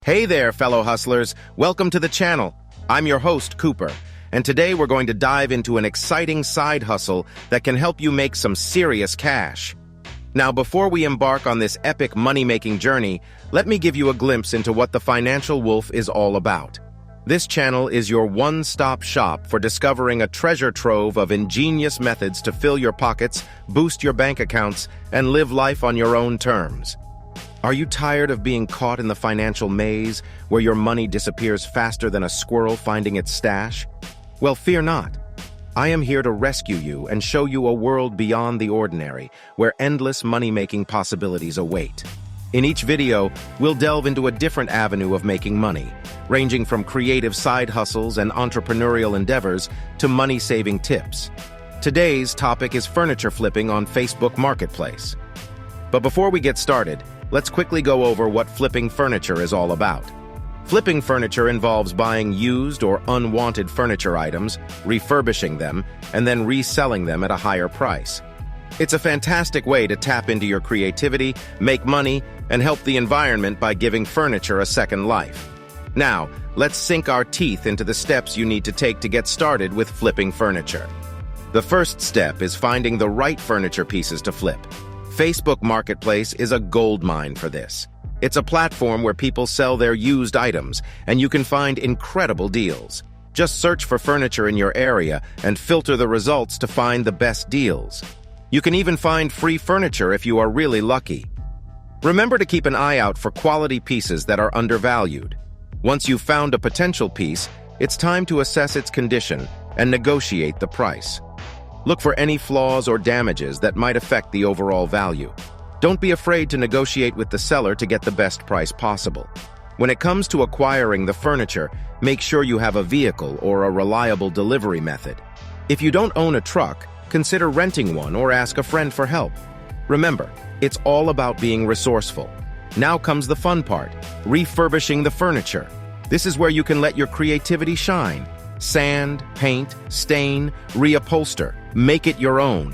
Hey there, fellow hustlers. Welcome to the channel. I'm your host, Cooper, and today we're going to dive into an exciting side hustle that can help you make some serious cash. Now, before we embark on this epic money-making journey, let me give you a glimpse into what the Financial Wolf is all about. This channel is your one-stop shop for discovering a treasure trove of ingenious methods to fill your pockets, boost your bank accounts, and live life on your own terms. Are you tired of being caught in the financial maze where your money disappears faster than a squirrel finding its stash? Well, fear not. I am here to rescue you and show you a world beyond the ordinary, where endless money-making possibilities await. In each video, we'll delve into a different avenue of making money, ranging from creative side hustles and entrepreneurial endeavors to money-saving tips. Today's topic is furniture flipping on Facebook Marketplace. But before we get started, let's quickly go over what flipping furniture is all about. Flipping furniture involves buying used or unwanted furniture items, refurbishing them, and then reselling them at a higher price. It's a fantastic way to tap into your creativity, make money, and help the environment by giving furniture a second life. Now, let's sink our teeth into the steps you need to take to get started with flipping furniture. The first step is finding the right furniture pieces to flip. Facebook Marketplace is a goldmine for this. It's a platform where people sell their used items, and you can find incredible deals. Just search for furniture in your area and filter the results to find the best deals. You can even find free furniture if you are really lucky. Remember to keep an eye out for quality pieces that are undervalued. Once you've found a potential piece, it's time to assess its condition and negotiate the price. Look for any flaws or damages that might affect the overall value. Don't be afraid to negotiate with the seller to get the best price possible. When it comes to acquiring the furniture, make sure you have a vehicle or a reliable delivery method. If you don't own a truck, consider renting one or ask a friend for help. Remember, it's all about being resourceful. Now comes the fun part, refurbishing the furniture. This is where you can let your creativity shine. Sand, paint, stain, reupholster. Make it your own.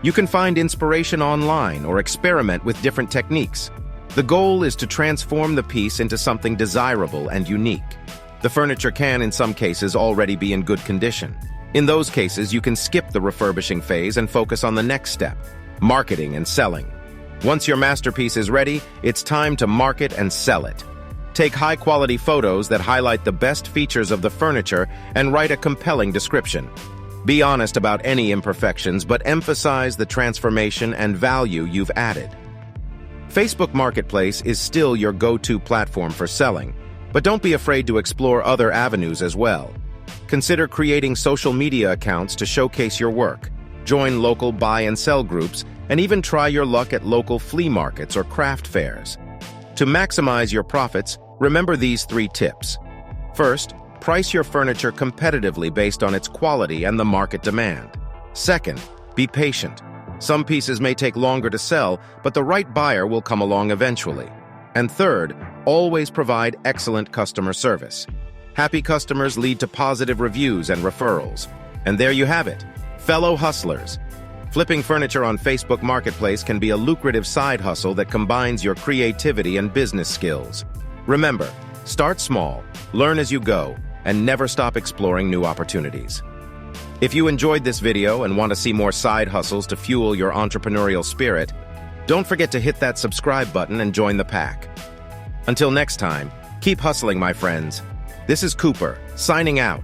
You can find inspiration online or experiment with different techniques. The goal is to transform the piece into something desirable and unique. The furniture can, in some cases, already be in good condition. In those cases, you can skip the refurbishing phase and focus on the next step, marketing and selling. Once your masterpiece is ready, it's time to market and sell it. Take high-quality photos that highlight the best features of the furniture and write a compelling description. Be honest about any imperfections, but emphasize the transformation and value you've added. Facebook Marketplace is still your go-to platform for selling, but don't be afraid to explore other avenues as well. Consider creating social media accounts to showcase your work, join local buy and sell groups, and even try your luck at local flea markets or craft fairs. To maximize your profits, remember these 3 tips. First, price your furniture competitively based on its quality and the market demand. Second, be patient. Some pieces may take longer to sell, but the right buyer will come along eventually. And third, always provide excellent customer service. Happy customers lead to positive reviews and referrals. And there you have it, fellow hustlers. Flipping furniture on Facebook Marketplace can be a lucrative side hustle that combines your creativity and business skills. Remember, start small, learn as you go, and never stop exploring new opportunities. If you enjoyed this video and want to see more side hustles to fuel your entrepreneurial spirit, don't forget to hit that subscribe button and join the pack. Until next time, keep hustling, my friends. This is Cooper, signing out.